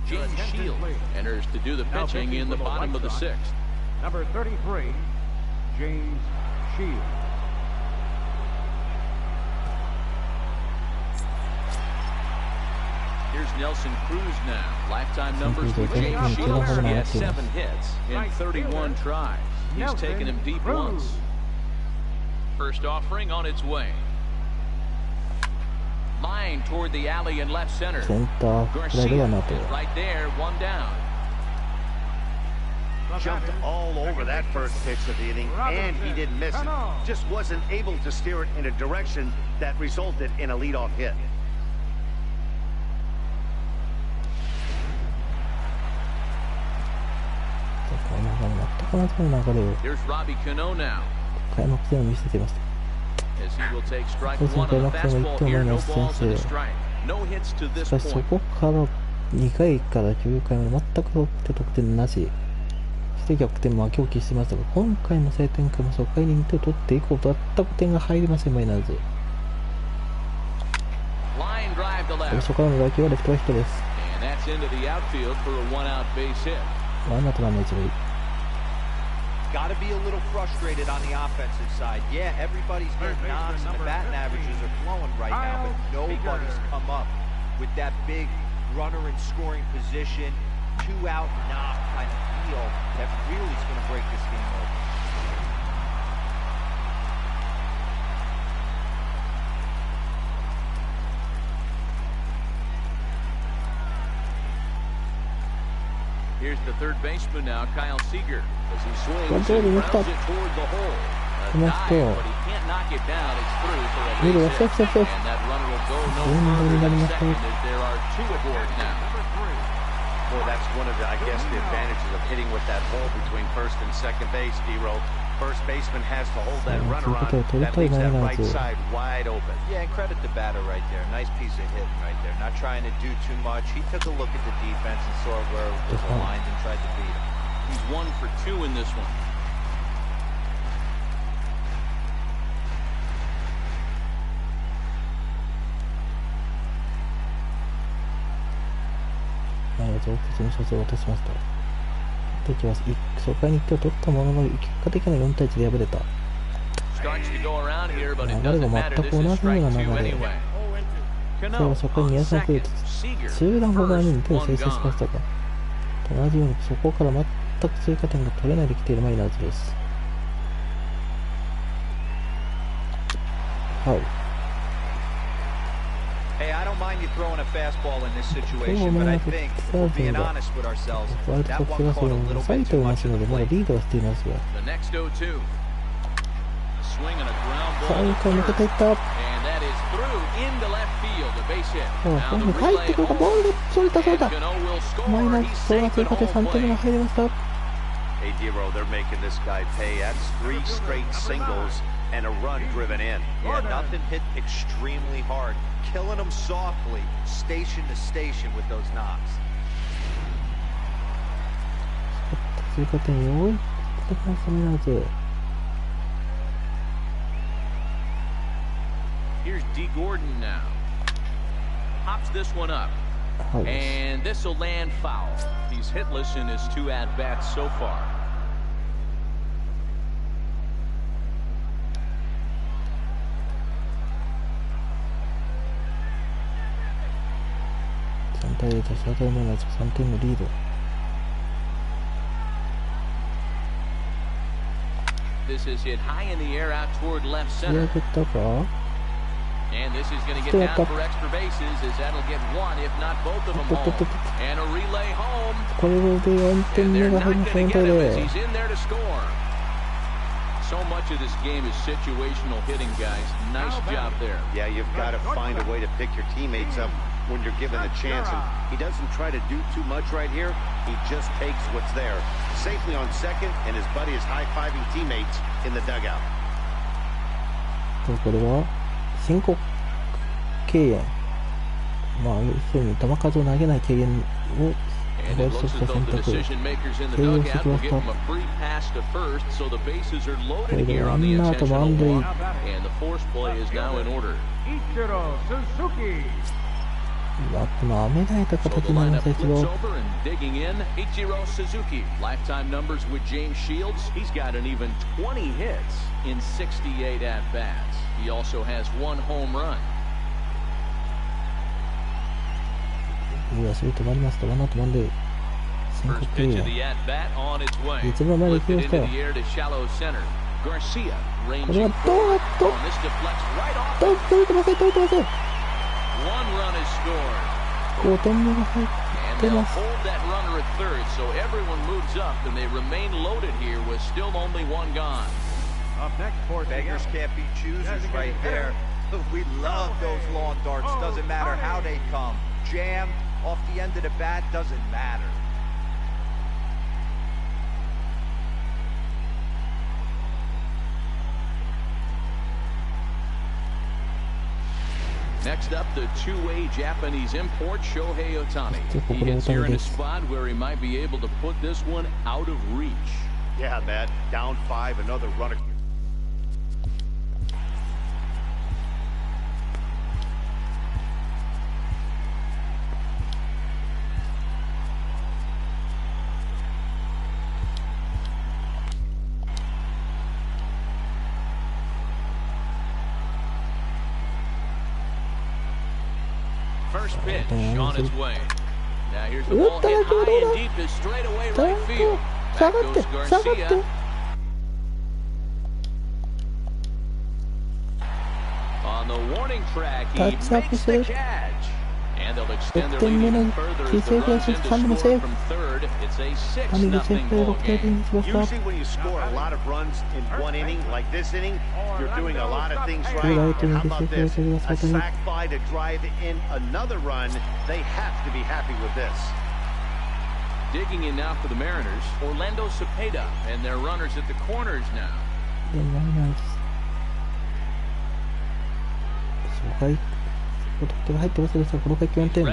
James Shield enters to do the pitching in the bottom of the 6th. Number 33, James Shield. Here's Nelson Cruz now. Lifetime numbers for James Shield. He has 7 hits in 31 tries. He's taken him deep once. First offering on its way. Line toward the alley in left center. Garcia right there, 1 down. Jumped all over that first pitch of the inning, and he didn't miss it. Just wasn't able to steer it in a direction that resulted in a leadoff hit. Here's Robbie Cano now. As he will take strike 1 on the fastball here. No balls and a strike. No hits to this point. そこから2回から9回まで全く得点なし。そして逆転も狂気してましたが、今回の晴天会も初回に2点を取って以降全く点が入りませんマリナーズ。初回の打球はレフトはヒットです。ワンアウトランナー一塁。Got to be a little frustrated on the offensive side. Yeah, everybody's getting knocks and the batting averages are flowing right now, but nobody's come up with that big runner in scoring position, 2-out knock kind of deal that really is going to break this game open. Here's the third baseman now, Kyle Seager, as he swings and grounds it toward the hole. A dive, but he can't knock it down. It's through for a base hit, and that runner will go no further than second as there are 2 aboard now. Well, that's one of the, I guess, the advantages of hitting with that hole between first and second base, D-Row. First baseman has to hold that runner on. That leaves that right side wide open. Yeah, and credit the batter right there. Nice piece of hitting right there. Not trying to do too much. He took a look at the defense and saw where it was aligned and tried to beat him. He's 1 for 2 in this one.初回に1点を取ったものの結果的には4対1で敗れた。流れが全く同じような流れ。今日は初回に宮崎を中段ホームランに2点を先制しましたが、同じようにそこから全く追加点が取れないできているマリナーズです。はい。Hey, I don't mind you throwing a fastball in this situation, but I think if we're being honest with ourselves, that one caught a little bit too much of the plate. The next 0-2. Swing and a ground ball. And that is through into left field, a base hit. Now the relay home. And Cano will score. He's safe at home plate. Hey, D-Row, they're making this guy pay. That's 3 straight singles and a run driven in. Yeah, nothing hit extremely hard. Killing them softly, station to station with those knocks. Here's D. Gordon now. Hops this one up. And this will land foul. He's hitless in his 2 at-bats so far. This is hit high in the air out toward left center. And this is going to get down for extra bases as that'll get 1, if not both of them home. And a relay home. And they're not going to get him as he's in there to score. So much of this game is situational hitting, guys. Nice job there. Yeah, you've got to find a way to pick your teammates up when you're given the chance. And he doesn't try to do too much right here. He just takes what's there. Safely on second, and his buddy is high-fiving teammates in the dugout. これは申告敬遠、まあ要するに球数を投げない敬遠をファーストと選択、敬遠してきました。これでワンアウト満塁。この雨がいた形になりました。一度Lifetime numbers with James Shields. He's got an even 20 hits in 68 at-bats. He also has one home run. すぐ止まりますと、ワンアウト満塁。申告敬遠。いつも前に行きました。これは取れてません、取れてません。5点目が入ってます。Beggars can't be choosers right there. We love those long darts. Doesn't matter how they come. Jammed off the end of the bat, doesn't matter. Next up, the two-way Japanese import, Shohei Ohtani. He hits here in a spot where he might be able to put this one out of reach. Yeah, Matt. Down 5, another runner. First pitch on its way. Now here's the ball hit high and deep is straight away right field. Back goes Garcia. On the warning track, he makes the catch. And they'll extend their lead even further as the runs in to score from third. It's a 6-0 ball game. Usually when you score a lot of runs in one inning, like this inning, you're doing a lot of things right. How about this? A sac fly to drive in another run. They have to be happy with this. Digging in now for the Mariners, Orlando Cepeda, and their runners at the corners now. The Mariners. 得点が入ってませんでした。この回4点。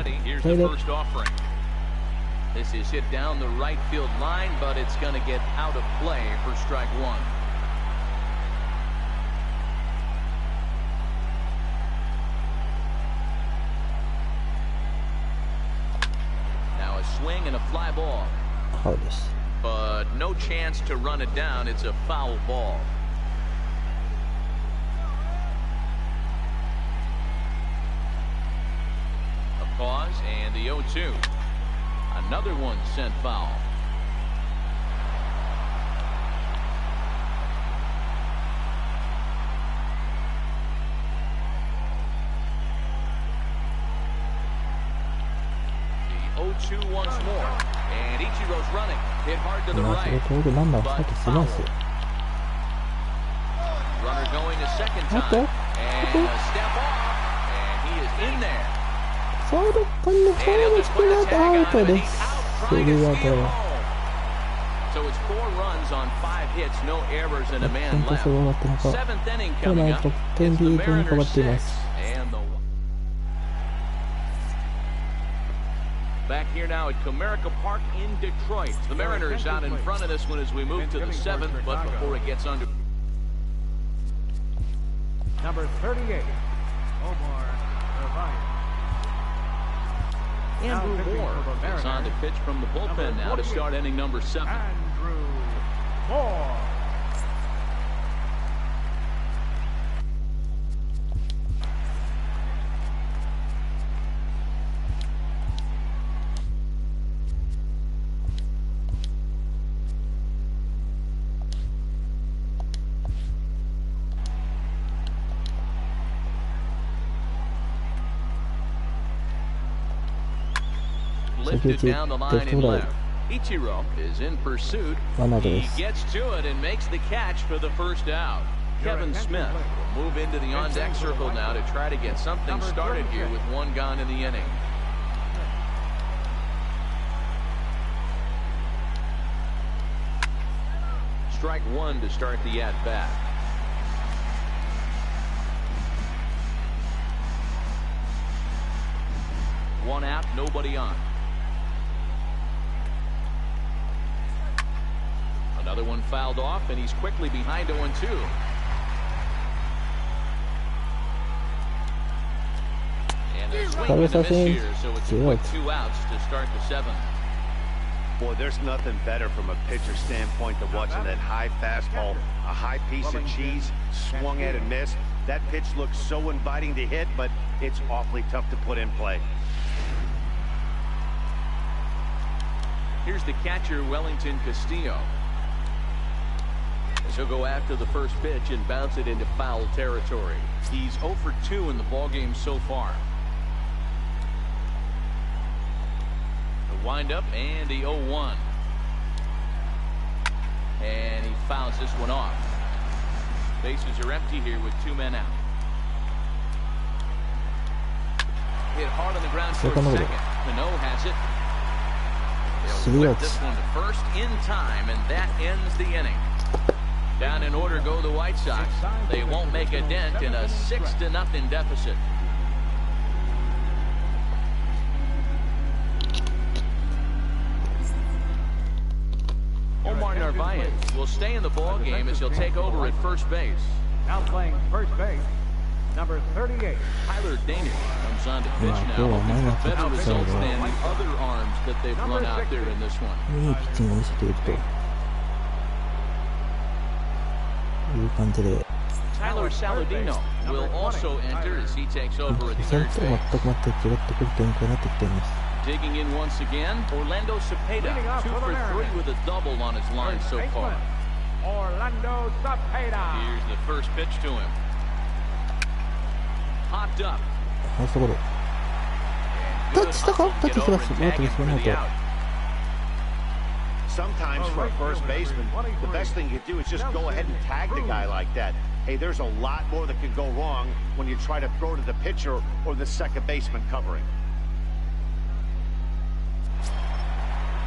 This is hit down the right field line, but it's going to get out of play for strike one. Now a swing and a fly ball. But no chance to run it down. It's a foul ball. Pause and the 0-2. Another one sent foul. The 0-2 once more. And Ichiro's running. Hit hard to the right. Foul. Runner going a second time. And a step off. And he is in there. サード間のファールスクラッアウトです。スリーアウト。点として終わったのか。コーナー得点リードに変わっています。Back here now at Comerica Park in Detroit. The Mariners out in front of this one as we move to the 7th, but before it gets under. Number 38, Omar Irvine. Andrew Moore is on to pitch from the bullpen now to start inning number 7. Andrew Moore. Lifted down the line and left. Ichiro is in pursuit. ワンアウトで He す。 gets to it and makes the catch for the first out. Kevin Smith will move into the on-deck circle now to try to get something started here with one gone in the inning. Strike one to start the at-bat. One out, nobody on. Another one fouled off, and he's quickly behind 0-2. And a swing and a miss here, so it's a quick 2 outs to start the 7th. Boy, there's nothing better from a pitcher standpoint than watching that high fastball, a high piece of cheese, swung at and missed. That pitch looks so inviting to hit, but it's awfully tough to put in play. Here's the catcher, Wellington Castillo. As he'll go after the first pitch and bounce it into foul territory. He's 0 for 2 in the ballgame so far. The windup and the 0-1. And he fouls this one off. Bases are empty here with 2 men out. Hit hard on the ground towards second. Cano has it. They'll whip this one to first in time, and that ends the inning. Down in order go the White Sox. They won't make a dent in a 6-0 deficit. Omar Narvaez will stay in the ball game as he'll take over at first base. Now playing first base, number 38. Tyler Daniel comes on to pitch now, looking for better results than the other arms that they've run out there in this one. いいピッチングを見せているという感じで、 Tyler Saladino will also enter as he takes over at それ third と base. 全く違ってくる展開になってきています。 Digging in once again, Orlando Cepeda, 2 for 3 with a double on his line so far. Orlando Cepeda. Here's the first pitch to him. Popped up. ファーストゴロ。タッチしたか？タッチしてます。ノートですね、ノート。 Sometimes for a first baseman, the best thing you do is just go ahead and tag the guy like that. Hey, there's a lot more that could go wrong when you try to throw to the pitcher or the second baseman covering.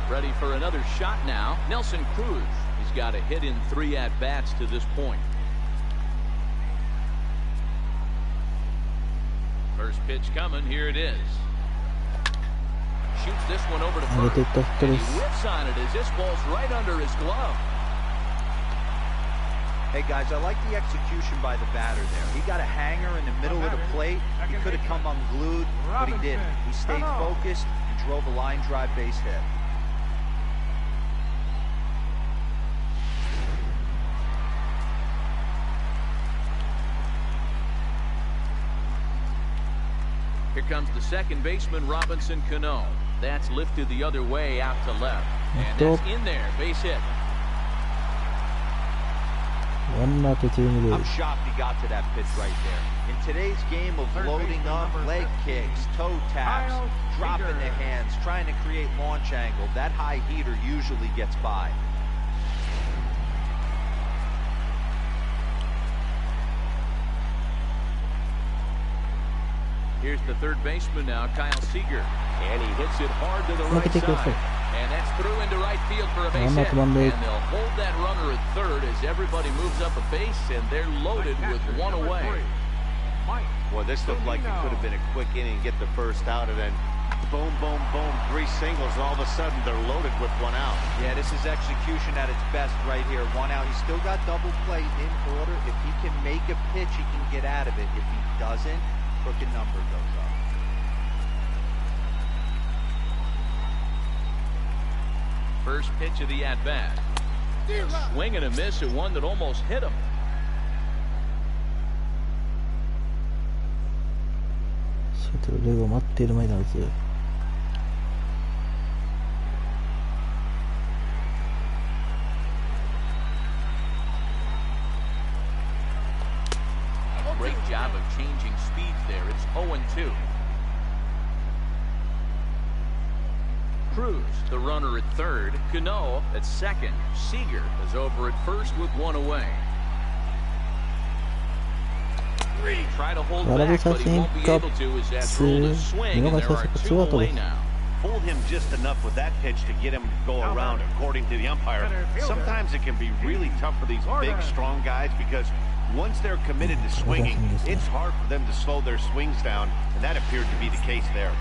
Ready for another shot now. Nelson Cruz. He's got a hit in 3 at-bats to this point. First pitch coming. Here it is. Shoots this one over to first. And he whips on it as this ball's right under his glove. Hey guys, I like the execution by the batter there. He got a hanger in the middle of the plate. He could have come unglued, but he didn't. He stayed focused and drove a line drive base hit. Here comes the second baseman, Robinson Cano. That's lifted the other way out to left. And that's in there, base hit. ワンアウト1、2塁。 I'm shocked he got to that pitch right there. In today's game of loading up, leg kicks, toe taps, dropping the hands, trying to create launch angle, that high heater usually gets by. Here's the third baseman now, Kyle Seager. And he hits it hard to the right side. And that's through into right field for a base hit. And they'll hold that runner at third as everybody moves up a base, and they're loaded with one away. Well, this looked like it could have been a quick inning, get the first out, and then boom, boom, boom, 3 singles, and all of a sudden they're loaded with 1 out. Yeah, this is execution at its best right here. 1 out. He's still got double play in order. If he can make a pitch, he can get out of it. If he doesn't, crooked number goes up. First pitch of the at-bat. Swing and a miss at one that almost hit him. Great job of changing speeds there. It's 0-2. Cruz the runner at third, Cano at second. Seager is over at first with one away. Try to hold back, but he won't be able to as that rule is swing, and there are two away now. Fooled him just enough with that pitch to get him to go around, according to the umpire. Sometimes it can be really tough for these big, strong guys because once they're committed to swinging, it's hard for them to slow their swings down, and that appeared to be the case there.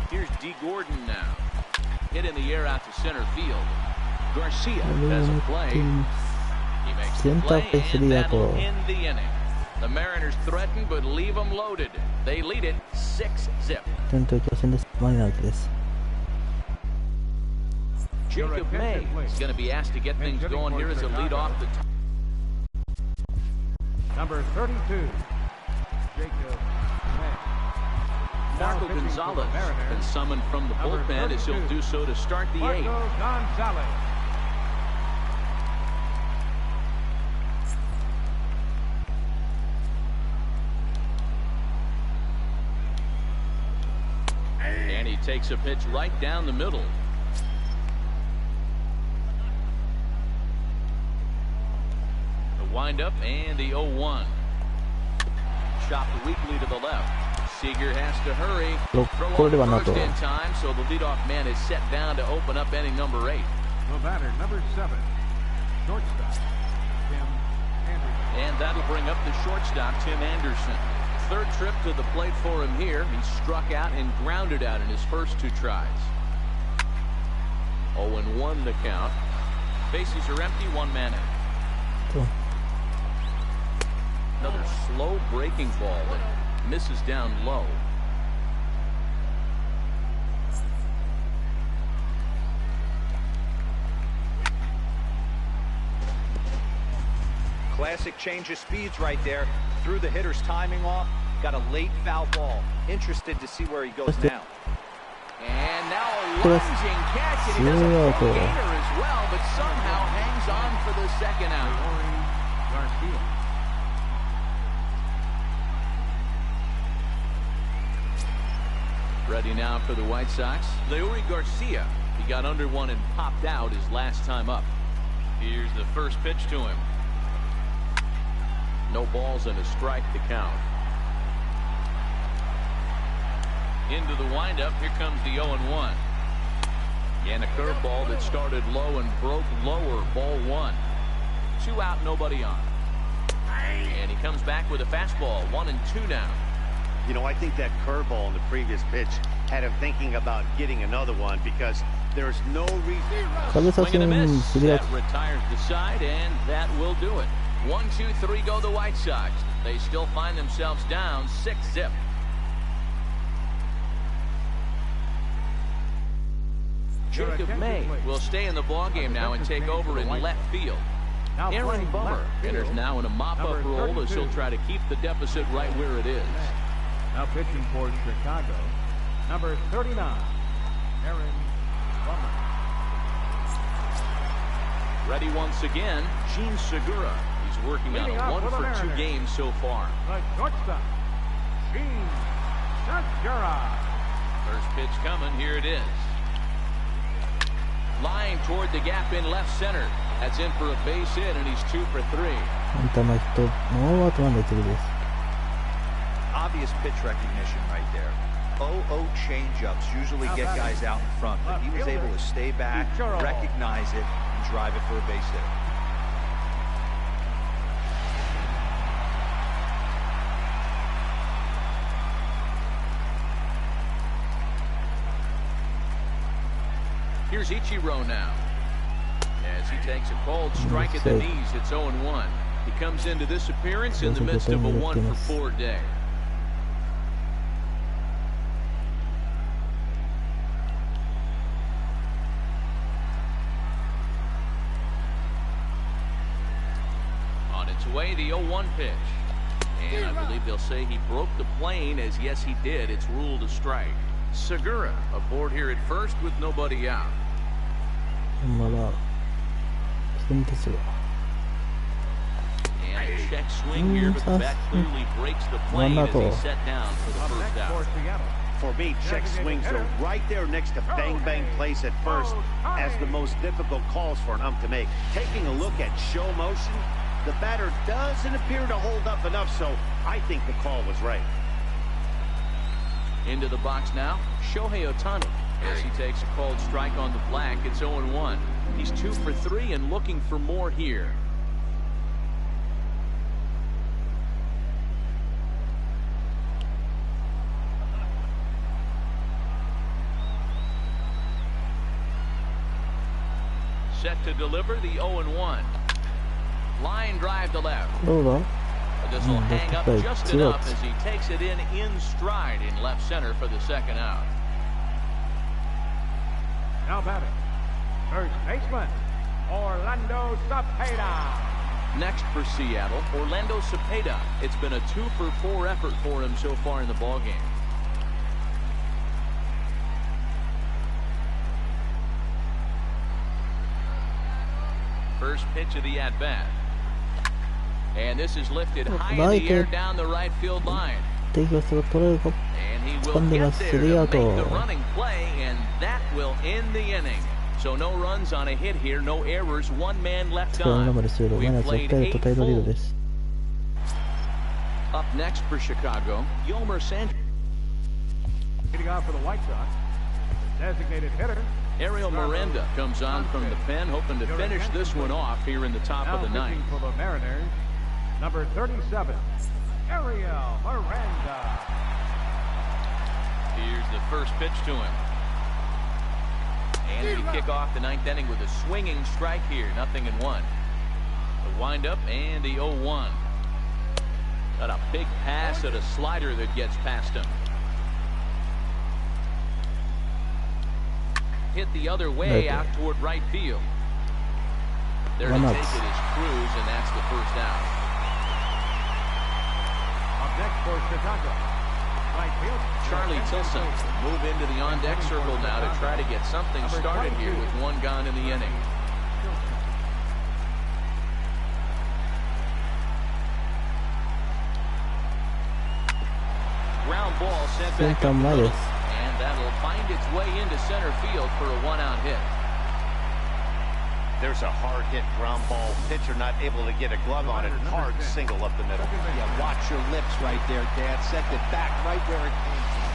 Here's D. Gordon now. Hit in the air out to center field. Garcia has a play. He makes the play, and that'll end the inning. The Mariners threaten, but leave them loaded. They lead it 6-0. Jacob May is going to be asked to get things going here as a lead off the top. Number 32, Jacob May. Marco Gonzalez been summoned from the bullpen as he'll do so to start the eighth. Gonzalez. And he takes a pitch right down the middle. The windup and the 0-1. Chopped weakly to the left. Seager has to hurry. Throw over first in time, so the leadoff man is set down to open up inning number 8. The batter, number 7, shortstop, Tim Anderson. And that'll bring up the shortstop, Tim Anderson. Third trip to the plate for him here. He struck out and grounded out in his first 2 tries. 0-1 the count. Bases are empty, 1 man in. Another slow breaking ball that misses down low. Classic change of speeds right there. Threw the hitter's timing off. Got a late foul ball. Interested to see where he goes now. And now a lunging catch, and he does a gainer as well, but somehow hangs on for the second out. Garcia. Ready now for the White Sox. Leury Garcia. He got under one and popped out his last time up. Here's the first pitch to him. No balls and a strike to count. Into the windup. Here comes the 0-1. And a curveball that started low and broke lower. Ball 1. 2 out, nobody on. And he comes back with a fastball. 1-2 now. You know, I think that curveball in the previous pitch had him thinking about getting another one because there's no reason. Swing and a miss. That retires the side, and that will do it. 1-2-3 go the White Sox. They still find themselves down 6-0. Jacob May will stay in the ballgame now and take over in left field. Aaron Bummer enters now in a mop-up role as he'll try to keep the deficit right where it is. Now pitching for Chicago, number 39, Aaron Bummer. Ready once again, Gene Segura. He's working on a 1 for 2 games so far. The shortstop, Gene Segura. First pitch coming, here it is. Line toward the gap in left center. That's in for a base hit, and he's 2 for 3. Obvious pitch recognition right there. 0-0 changeups usually get guys out in front, but he was able to stay back, recognize it, and drive it for a base hit. Here's Ichiro now. As he takes a cold strike at the knees, it's 0-1. He comes into this appearance in the midst of a 1 for 4 day. On its way, the 0-1 pitch. And I believe they'll say he broke the plane, as yes he did. It's ruled a strike. Segura aboard here at first with nobody out. And High check swing here, but the bat clearly breaks the plane as he's set down for the first out. For me, check swings are right there next to bang bang plays at first as the most difficult calls for an ump to make. Taking a look at show motion, the batter doesn't appear to hold up enough, so I think the call was right. Into the box now, Shohei Ohtani. As he takes a called strike on the black, it's 0-1. He's 2 for 3 and looking for more here. Set to deliver the 0-1. Line drive to left. This will hang up just enough as he takes it in stride in left center for the second out. Now batting, first baseman, Orlando Cepeda. Next for Seattle, Orlando Cepeda. It's been a 2 for 4 effort for him so far in the ballgame. First pitch of the at-bat. And this is lifted high in the air down the right field line. And he will get there to make the running play, and that will end the inning. So no runs on a hit here, no errors, 1 man left on. We've played 8 full. Up next for Chicago, Yomer Sanchez. Hitting out for the White Sox, the designated hitter. Ariel Miranda comes on from the pen, hoping to finish this one off here in the top of the ninth. For the Mariners, number 37, Ariel Miranda. Here's the first pitch to him. And we kick off the ninth inning with a swinging strike here, 0-1. The windup and the 0-1. Got a big pass at a slider that gets past him. Hit the other way out toward right field. There to take it is Cruz, and that's the first out. Up next for Chicago, right field, Charlie Tilson will move into the on-deck circle now to try to get something started here with 1 gone in the inning. Ground ball sent back up the middle. And that'll find its way into center field for a 1-out hit. There's a hard hit ground ball. Pitcher not able to get a glove on it. Hard single up the middle. Yeah, watch your lips right there, Dad. Sent it back right where it came from.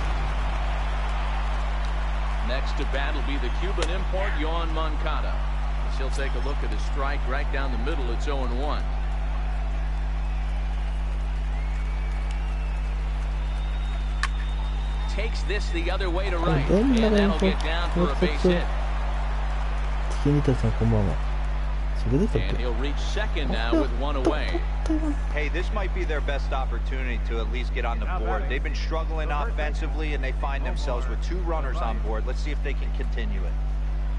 Next to bat will be the Cuban import, Yoan Moncada. He'll take a look at his strike right down the middle. It's 0-1. Takes this the other way to right, and that'll get down for a base hit. And he'll reach second now with 1 away. Hey, this might be their best opportunity to at least get on the board. They've been struggling offensively, and they find themselves with 2 runners on board. Let's see if they can continue it.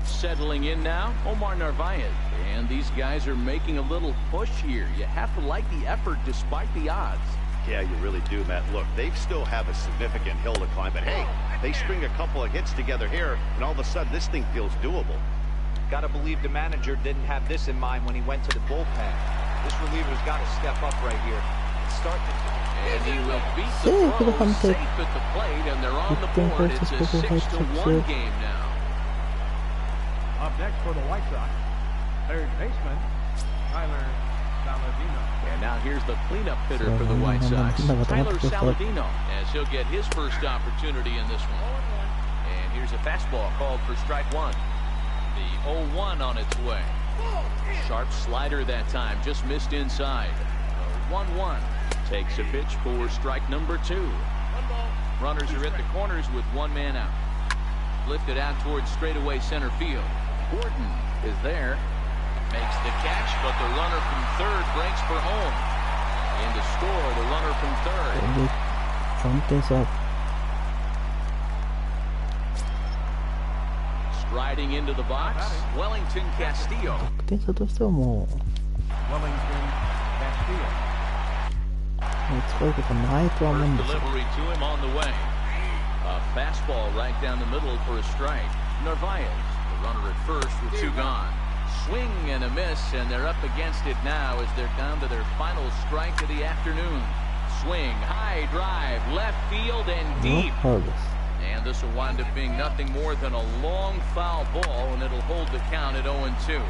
Settling in now, Omar Narvaez. And these guys are making a little push here. You have to like the effort despite the odds. Yeah, you really do, Matt. Look, they still have a significant hill to climb, but hey, they string a couple of hits together here, and all of a sudden this thing feels doable. Got to believe the manager didn't have this in mind when he went to the bullpen. This reliever's got to step up right here. And he will beat the throw safe at the plate, and they're on the board. It's a 6-1 game now. Up next for the White Sox, third baseman, Tyler Saladino. And now here's the cleanup hitter for the White Sox, Tyler Saladino, as he'll get his first opportunity in this one. And here's a fastball called for strike 1. The 0-1 on its way. Sharp slider that time, just missed inside. 1-1 takes a pitch for strike number 2. Runners are at the corners with 1 man out. Lifted out towards straightaway center field. Gordon is there. Makes the catch, but the runner from third breaks for home. And to score, the runner from third. Striding into the box, Wellington Castillo. Wellington Castillo. First delivery to him on the way. A fastball right down the middle for a strike. Narvaez, the runner at first with 2 gone. Swing and a miss, and they're up against it now as they're down to their final strike of the afternoon. Swing, high drive, left field and deep. And this will wind up being nothing more than a long foul ball, and it'll hold the count at 0-2.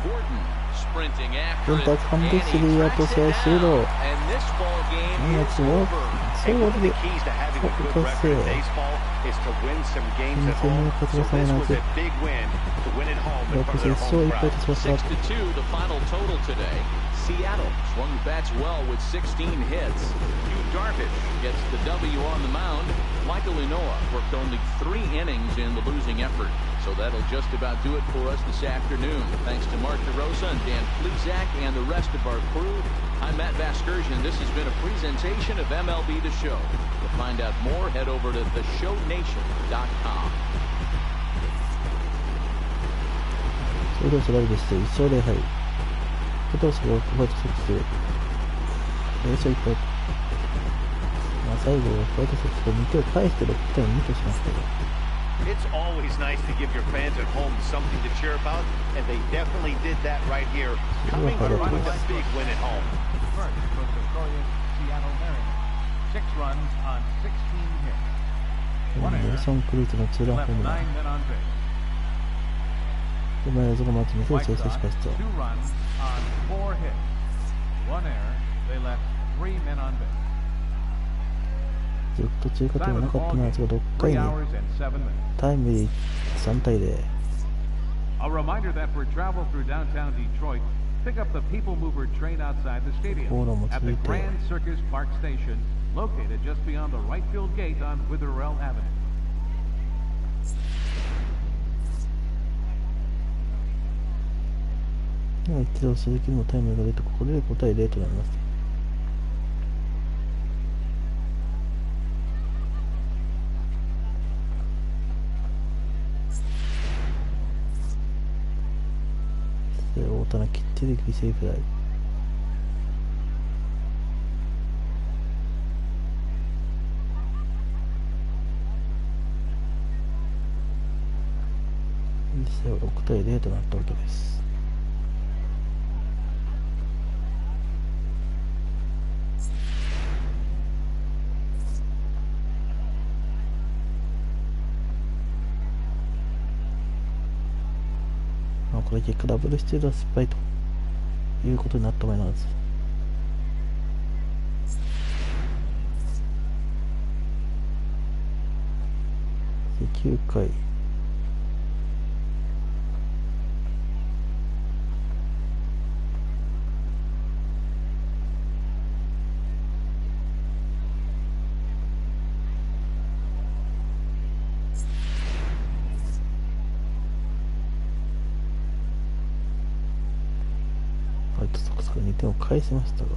Gordon sprinting after it, and he tracks it down. And this ball game is over. And one of the keys to having a good record in baseball is to win some games at home. So this was a big win to win at home in front of their home crowd. 6-2, the final total today. Seattle swung the bats well with 16 hits. Yu Darvish gets the W on the mound. Michael Inoue worked only 3 innings in the losing effort. So that'll just about do it for us this afternoon. Thanks to Mark DeRosa and Dan Plesac and the rest of our crew. I'm Matt Vasgersian. This has been a presentation of MLBThe Show. To find out more, head over to theshownation.com. それではスライドして1勝0敗。ホワイトソックス0勝1敗。最後ホワイトソックスと2点を返して6点を2としましたが。It's always nice to give your fans at home something to cheer about, and they definitely did that right here, coming through with a big win at home. First for the victorious Seattle Mariners. 6 runs on 16 hits. ネルソン・クルーズのツーランホームラン。で、マイナーズが待つ店を先制しました。ずっと追加点がなかったのですが、6回にタイムリー3対0。A reminder that for travel through downtown Detroit, pick up the People Mover train outside the stadium at the Grand Circus Park Station, located just beyond the right field gate on Witherell Avenue. 一度鈴木のタイムが出て、ここで5対0となります。大田のきっちり犠牲フライ。実際は6対0となったわけです。これ結果ダブルスチールは失敗ということになった場合なんです。9回ホワイトソックスが2点を返しましたが、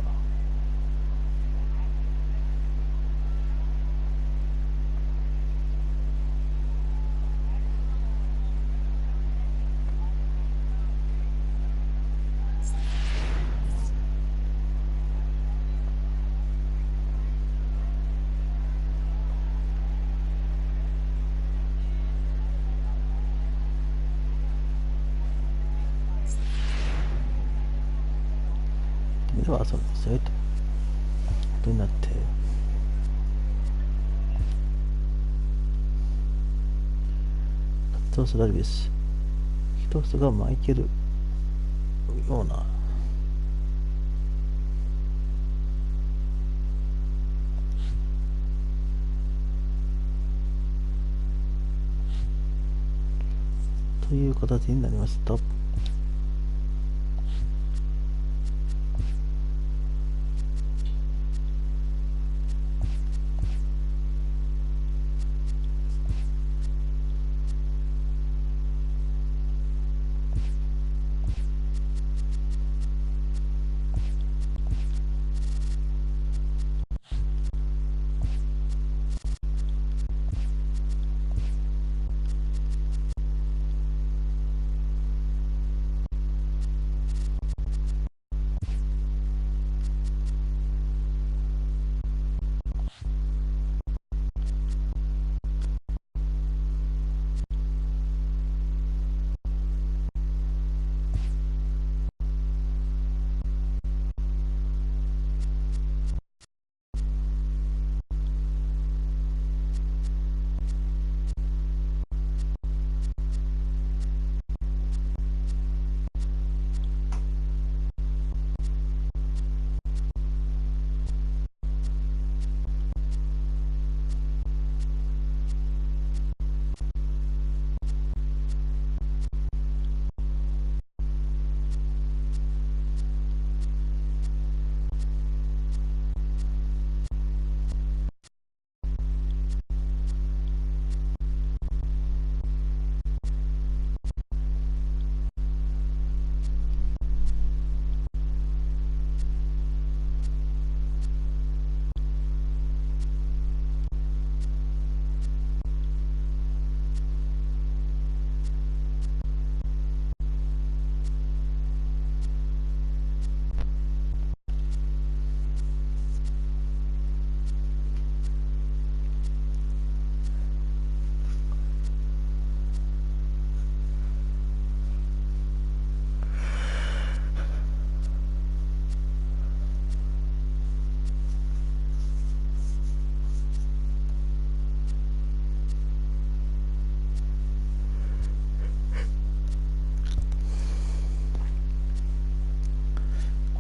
では遊んですよということになって、一つダルビッシュ、一つがマイケルような、という形になりました。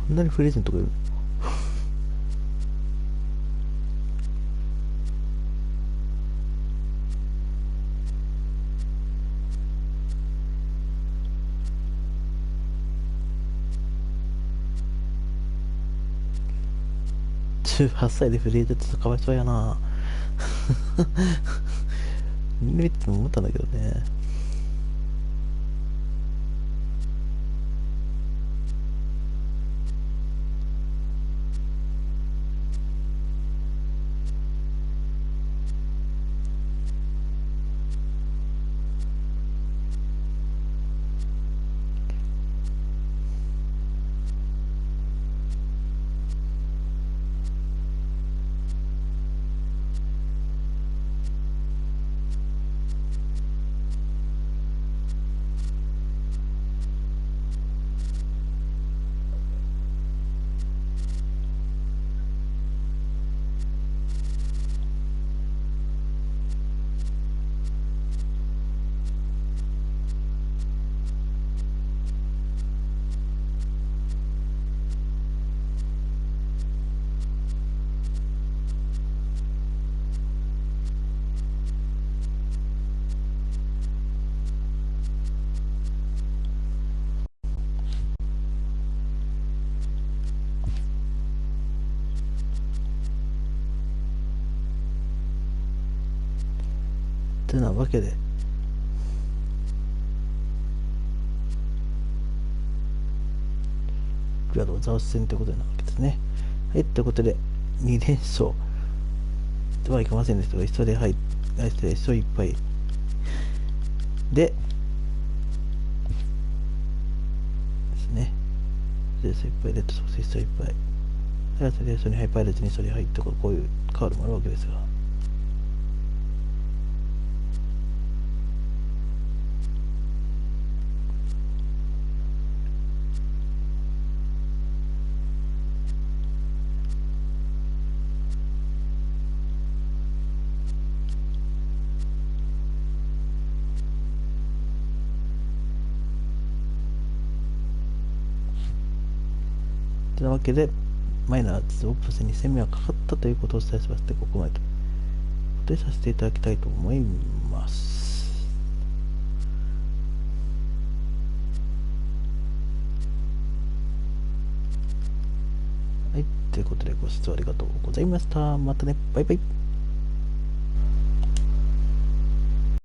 こんなにフリーズのとこいる18歳でフリーズってちょっとかわいそうやな見ても思ったんだけどね。てなわけで、グラドザウス戦ということなわけですね。はい、ということで、2連勝とはいかませんでしたが、1勝で、はい、1勝1敗で、ですね。1勝1敗、レッドソックス1勝1敗。はい、1勝2敗、パイレーツ2勝2敗とか、こういうカードもあるわけですが。というわけで、マイナーズオープン戦2戦目はかかったということをお伝えしまして、ここまでとさせていただきたいと思います。はい、ということでご視聴ありがとうございました。またね、バイバイ。